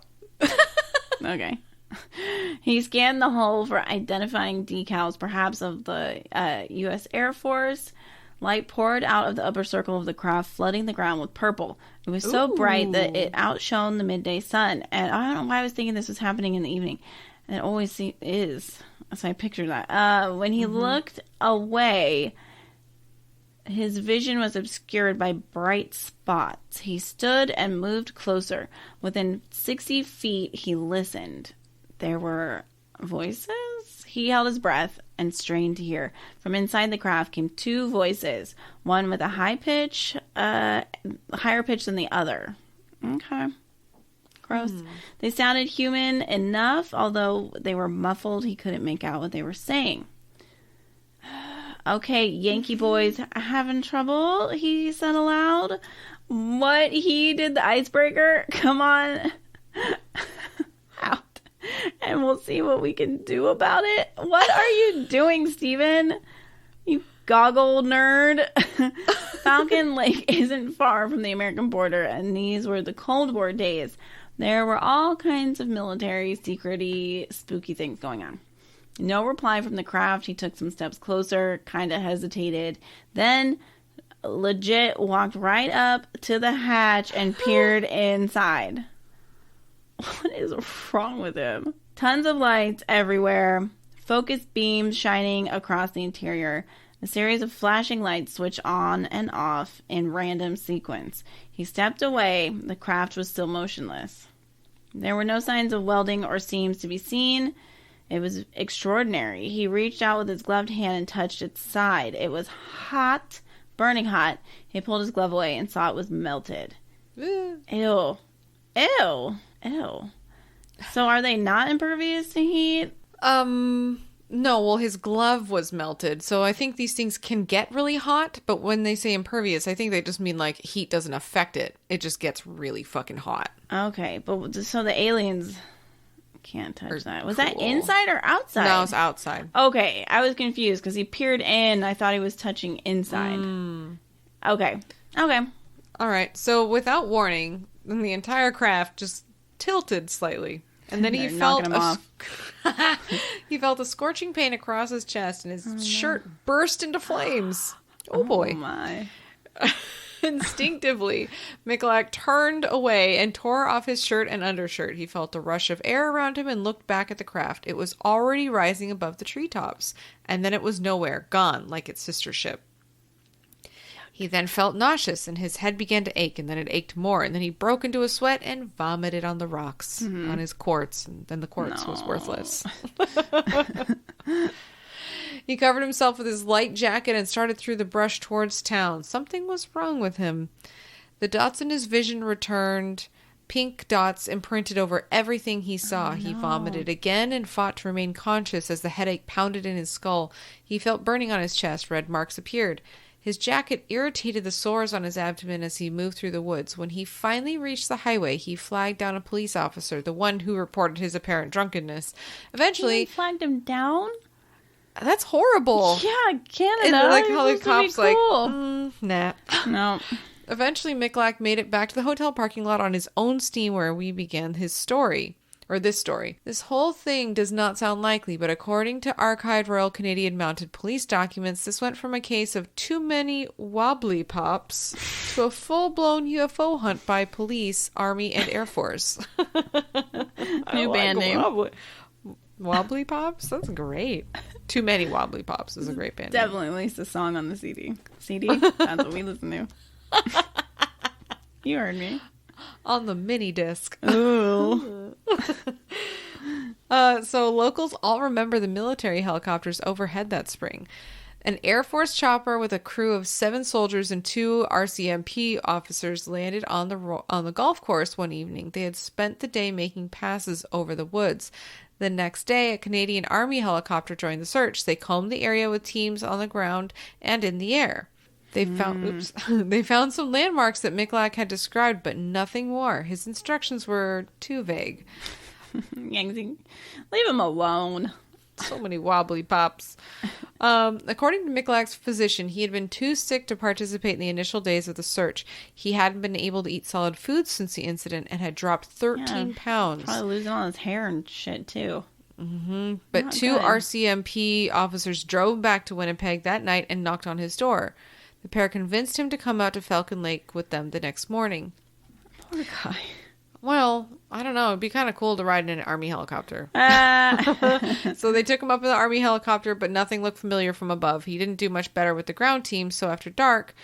Okay. He scanned the hull for identifying decals, perhaps of the U.S. Air Force. Light poured out of the upper circle of the craft, flooding the ground with purple. It was so bright that it outshone the midday sun. And I don't know why I was thinking this was happening in the evening. And it always is. So I pictured that. When he looked away, his vision was obscured by bright spots. He stood and moved closer. Within 60 feet, he listened. There were voices? He held his breath and strained to hear. From inside the craft came two voices, one with a high pitch, higher pitch than the other. Okay. Gross. They sounded human enough, although they were muffled. He couldn't make out what they were saying. Okay, Yankee boys having trouble, he said aloud. What? He did the icebreaker? Come on. Out. And we'll see what we can do about it. What are you doing, Steven? You goggle nerd. Falcon Lake isn't far from the American border, and these were the Cold War days. There were all kinds of military, secret-y, spooky things going on. No reply from the craft. He took some steps closer, kind of hesitated, then legit walked right up to the hatch and peered inside. What is wrong with him? Tons of lights everywhere, focused beams shining across the interior. A series of flashing lights switch on and off in random sequence. He stepped away. The craft was still motionless. There were no signs of welding or seams to be seen. It was extraordinary. He reached out with his gloved hand and touched its side. It was hot, burning hot. He pulled his glove away and saw it was melted. Ew. Ew. Ew. So are they not impervious to heat? No, well, his glove was melted, so I think these things can get really hot, but when they say impervious, I think they just mean, like, heat doesn't affect it. It just gets really fucking hot. Okay, but so the aliens can't touch that. Was that inside or outside? No, it was outside. Okay, I was confused, because he peered in, I thought he was touching inside. Okay. All right, so without warning, the entire craft just tilted slightly. And then he felt he felt a scorching pain across his chest, and his shirt burst into flames. Oh boy! Oh my! Instinctively, Michalak turned away and tore off his shirt and undershirt. He felt a rush of air around him and looked back at the craft. It was already rising above the treetops, and then it was nowhere, gone like its sister ship. He then felt nauseous, and his head began to ache, and then it ached more, and then he broke into a sweat and vomited on the rocks, on his quartz, and then the quartz was worthless. He covered himself with his light jacket and started through the brush towards town. Something was wrong with him. The dots in his vision returned, pink dots imprinted over everything he saw. He vomited again and fought to remain conscious as the headache pounded in his skull. He felt burning on his chest. Red marks appeared. His jacket irritated the sores on his abdomen as he moved through the woods. When he finally reached the highway, he flagged down a police officer, the one who reported his apparent drunkenness. Eventually... He flagged him down? That's horrible. Yeah, Canada. And like how the cops cool. Nah. No. Eventually, Michalak made it back to the hotel parking lot on his own steam, where we began his story. Or this story. This whole thing does not sound likely, but according to archived Royal Canadian Mounted Police documents, this went from a case of too many wobbly pops to a full-blown UFO hunt by police, army, and Air Force. New band name. Wobbly Pops? That's great. Too Many Wobbly Pops is a great band Definitely at least a song on the CD. CD? That's what we listen to. You heard me. On the mini disc. Ooh. So locals all remember the military helicopters overhead that spring. An Air Force chopper with a crew of 7 soldiers and 2 RCMP officers landed on the golf course one evening. They had spent the day making passes over the woods. The next day, a Canadian Army helicopter joined the search. They combed the area with teams on the ground and in the air. They found some landmarks that Michalak had described, but nothing more. His instructions were too vague. Leave him alone. So many wobbly pops. According to Michalak's physician, he had been too sick to participate in the initial days of the search. He hadn't been able to eat solid foods since the incident and had dropped 13 pounds. Probably losing all his hair and shit, too. But Not 2 good. RCMP officers drove back to Winnipeg that night and knocked on his door. The pair convinced him to come out to Falcon Lake with them the next morning. Poor guy. Well, I don't know. It'd be kind of cool to ride in an army helicopter. So they took him up in the army helicopter, but nothing looked familiar from above. He didn't do much better with the ground team, so after dark,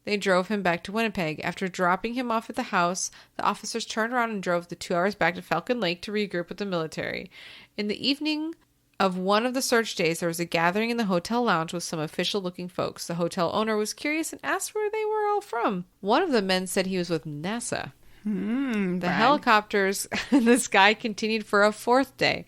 they drove him back to Winnipeg. After dropping him off at the house, the officers turned around and drove the 2 hours back to Falcon Lake to regroup with the military. In the evening of one of the search days, there was a gathering in the hotel lounge with some official-looking folks. The hotel owner was curious and asked where they were all from. One of the men said he was with NASA. The helicopters in the sky continued for a 4th day.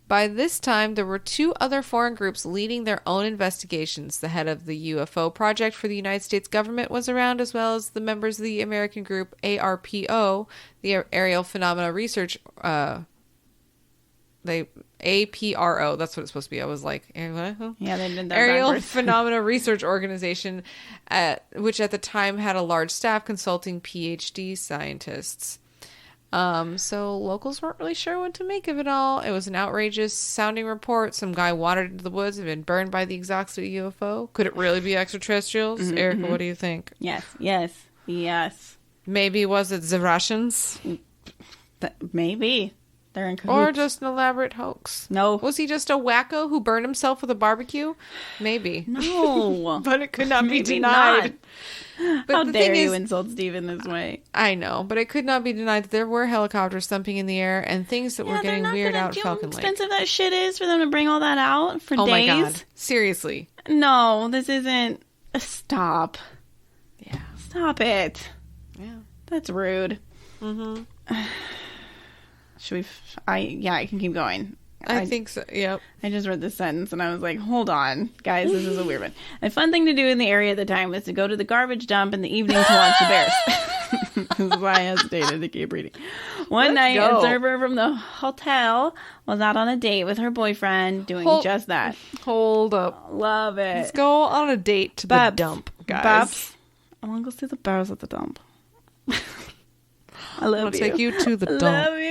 By this time, there were 2 other foreign groups leading their own investigations. The head of the UFO project for the United States government was around, as well as the members of the American group ARPO, the Aerial Phenomena Research APRO. That's what it's supposed to be. I was like, yeah, they did that Aerial backwards. Phenomena Research Organization, which at the time had a large staff consulting PhD scientists. So locals weren't really sure what to make of it all. It was an outrageous sounding report. Some guy wandered into the woods and been burned by the exhaust of a UFO. Could it really be extraterrestrials? Mm-hmm, Erica, what do you think? Yes. Maybe was it the Russians? Maybe. They're in cahoots. Or just an elaborate hoax. No. Was he just a wacko who burned himself with a barbecue? Maybe. No. But it could not be denied. But how dare you insult Steve in this way? I know, but it could not be denied that there were helicopters thumping in the air and things that were getting weird out of Falcon Lake. How expensive that shit is for them to bring all that out for days? Oh my God. Seriously. No, this isn't... Stop. Yeah. Stop it. Yeah. That's rude. Mm-hmm. Should we... I can keep going. I think so. Yep. I just read this sentence and I was like, hold on, guys, this is a weird one. A fun thing to do in the area at the time was to go to the garbage dump in the evening to watch the bears. This is why I hesitated to keep reading. One night, a server from the hotel was out on a date with her boyfriend doing just that. Hold up. Love it. Let's go on a date to the dump, guys. Babs, I want to go see the bears at the dump. I love you. I'll take you to the dump. Love you.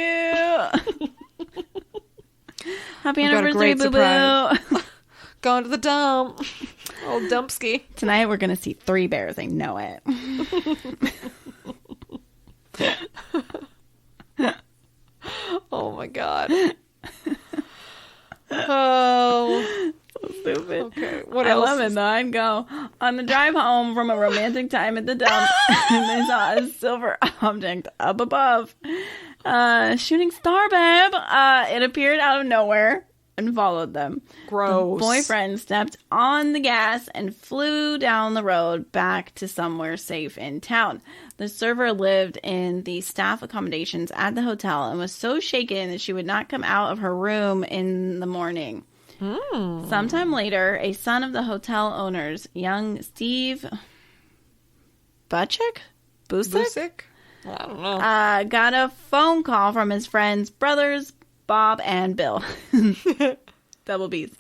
Happy anniversary, boo-boo. Going to the dump. Old dumpski. Tonight we're going to see 3 bears. I know it. Oh, my God. Oh. So stupid. Okay, what else? I love it, though. I'd go. On the drive home from a romantic time at the dump, they saw a silver object up above. Shooting star, babe. It appeared out of nowhere and followed them. Gross. The boyfriend stepped on the gas and flew down the road back to somewhere safe in town. The server lived in the staff accommodations at the hotel and was so shaken that she would not come out of her room in the morning. Sometime later, a son of the hotel owners, young Steve Busick? I don't know. Got a phone call from his friends, brothers, Bob and Bill. Double B's.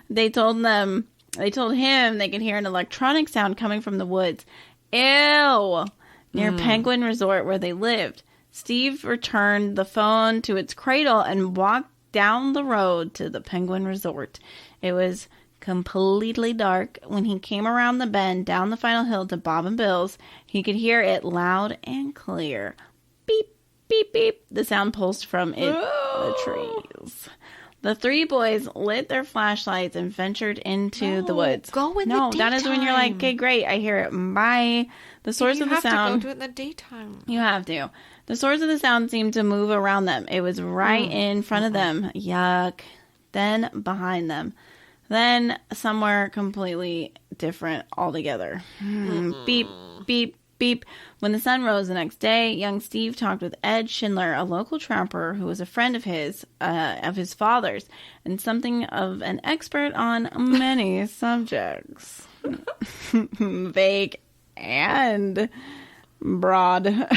They told him they could hear an electronic sound coming from the woods. Ew! Near Penguin Resort where they lived. Steve returned the phone to its cradle and walked down the road to the Penguin Resort. It was completely dark. When he came around the bend down the final hill to Bob and Bill's, he could hear it loud and clear. Beep, beep, beep. The sound pulsed from the trees. The 3 boys lit their flashlights and ventured into the woods. Go in the daytime. That is when you're like, okay, great, I hear it. Bye. The source of the sound. You have to go do it in the daytime. You have to. The source of the sound seemed to move around them. It was right in front of them. Yuck. Then behind them. Then somewhere completely different altogether. Beep, beep, beep. When the sun rose the next day, young Steve talked with Ed Schindler, a local trapper who was a friend of his father's, and something of an expert on many subjects. Vague and broad.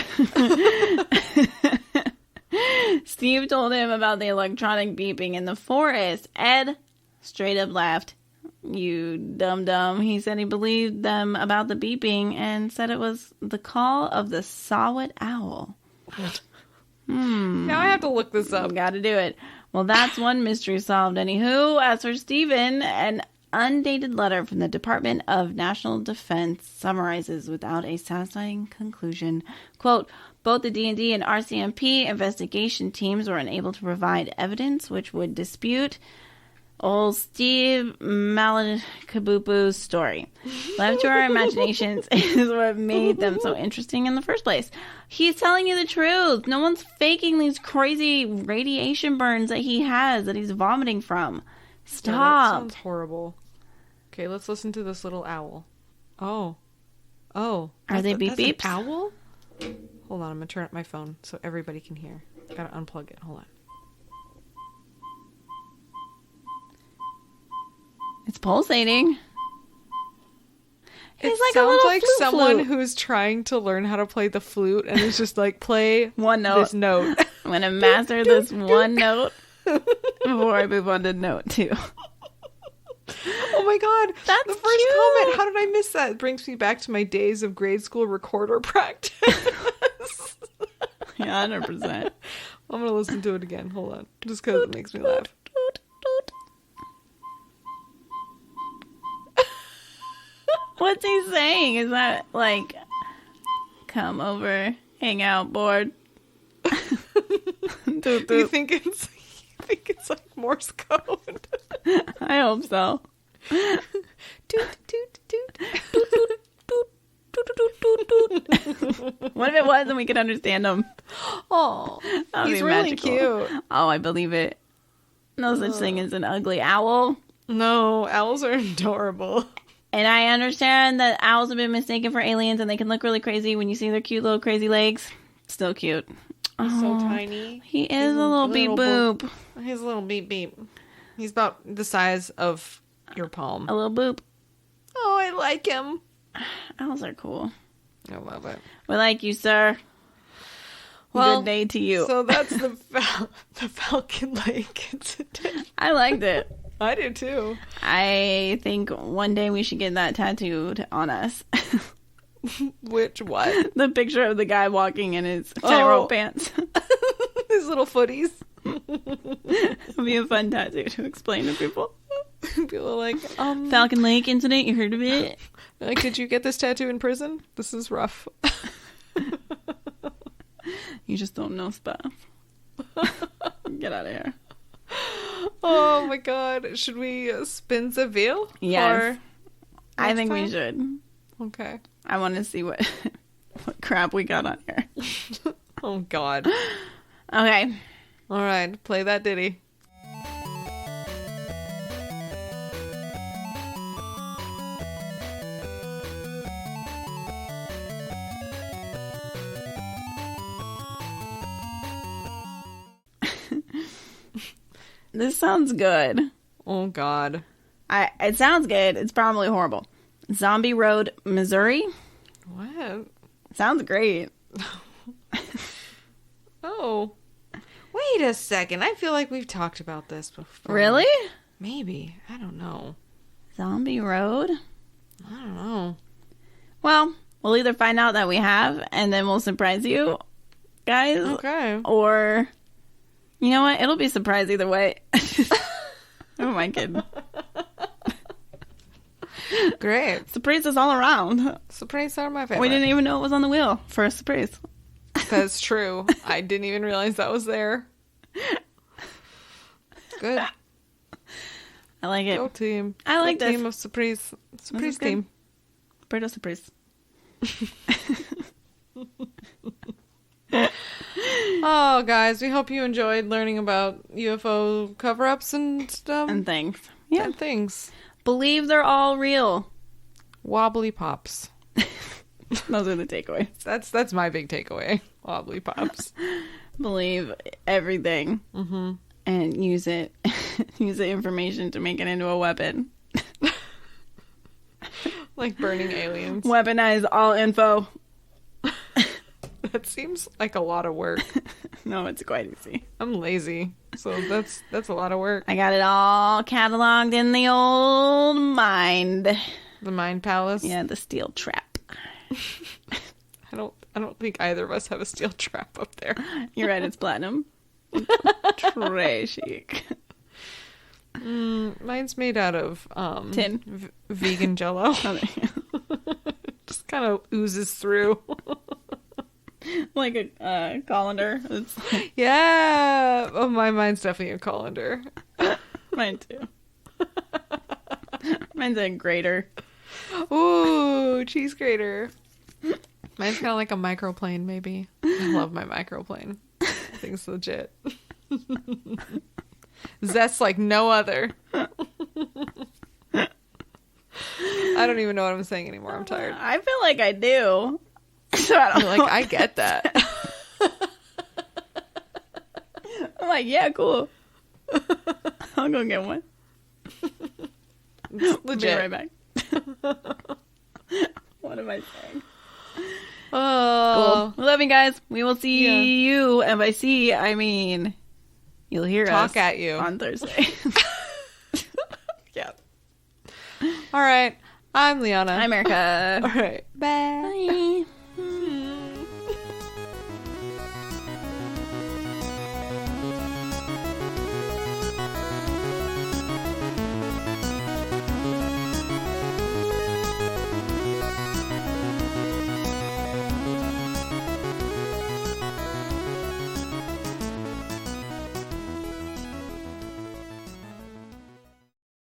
Steve told him about the electronic beeping in the forest. Ed straight up laughed. You dum-dum. He said he believed them about the beeping and said it was the call of the saw-whet owl. Now I have to look this up. Gotta do it. Well, that's one mystery solved. Anywho, as for Stephen, an undated letter from the Department of National Defense summarizes without a satisfying conclusion. Quote, both the D&D and RCMP investigation teams were unable to provide evidence which would dispute old Steve Malakabubu's story. Left to our imaginations is what made them so interesting in the first place. He's telling you the truth. No one's faking these crazy radiation burns that he has, that he's vomiting from. Stop. Yeah, that sounds horrible. Okay, let's listen to this little owl. Oh. Are they beep beeps? An owl? Hold on, I'm going to turn up my phone so everybody can hear. Gotta unplug it. Hold on. It's pulsating. It sounds like someone who's trying to learn how to play the flute and is just like, play one note. This note. I'm going to master this one note. Before I move on to note 2. Oh my god, that's the first cute. comment. How did I miss that? It brings me back to my days of grade school recorder practice. Yeah, 100%. I'm gonna listen to it again. Hold on, just because it makes me laugh. What's he saying? Is that like, come over, hang out, bored? Doot, doot. You think it's like Morse code? I hope so. Toot, toot, toot. Toot, toot, toot, toot, toot, toot. What if it was and we could understand him? Oh, he's really cute. Oh, I believe it. No such thing as an ugly owl. No, owls are adorable. And I understand that owls have been mistaken for aliens and they can look really crazy when you see their cute little crazy legs. Still cute. He's so tiny. He is a little beep boop. He's a little beep beep. He's about the size of your palm. A little boop. Oh, I like him. Owls are cool. I love it. We like you, sir. Well, good day to you. So that's the Falcon Lake incident. I liked it. I do too. I think one day we should get that tattooed on us. Which what? The picture of the guy walking in his tightrope pants. His little footies. It'll be a fun tattoo to explain to people. People are like, Falcon Lake incident, you heard of it? Like, did you get this tattoo in prison? This is rough. You just don't know stuff. Get out of here. Oh my god. Should we spin the wheel? Yes. I think we should. Okay. I want to see what crap we got on here. Oh god. Okay. All right. Play that ditty. This sounds good. Oh god. It sounds good. It's probably horrible. Zombie Road, Missouri. What? Sounds great. Oh. Wait a second. I feel like we've talked about this before. Really? Maybe. I don't know. Zombie Road? I don't know. Well, we'll either find out that we have, and then we'll surprise you guys. Okay. Or, you know what? It'll be a surprise either way. Who am I kidding? Great. Surprises all around. Surprise are my favorite. We didn't even know it was on the wheel for a surprise. That's true. I didn't even realize that was there. Good. I like it. Go team. I like Go this. Team of surprise. Surprise team. Pretty surprise. Oh, guys, we hope you enjoyed learning about UFO cover-ups and stuff. And things. Yeah. And things. Believe they're all real. Wobbly pops. Those are the takeaways. That's my big takeaway. Wobbly pops. Believe everything. Mm-hmm. And use it. Use the information to make it into a weapon. Like burning aliens. Weaponize all info. That seems like a lot of work. No, it's quite easy. I'm lazy, so that's a lot of work. I got it all cataloged in the old mind. The Mind Palace. Yeah, the steel trap. I don't think either of us have a steel trap up there. You're right, it's platinum. Trashy. Mine's made out of tin. Vegan Jello. Just kind of oozes through. Like a colander. Yeah. Oh, mine's definitely a colander. Mine too. Mine's a grater. Ooh, cheese grater. Mine's kind of like a microplane, maybe. I love my microplane. I think it's legit. Zest like no other. I don't even know what I'm saying anymore. I'm tired. I feel like I do. So I don't like, I get that. I'm like, yeah, cool. I'll go get one. Legit. Be right back. What am I saying? Oh. Cool. We love you guys. We will see you. And by see, I mean You'll hear talk us at you on Thursday. Yeah. All right. I'm Liana. I'm Erica. All right. Bye. Bye.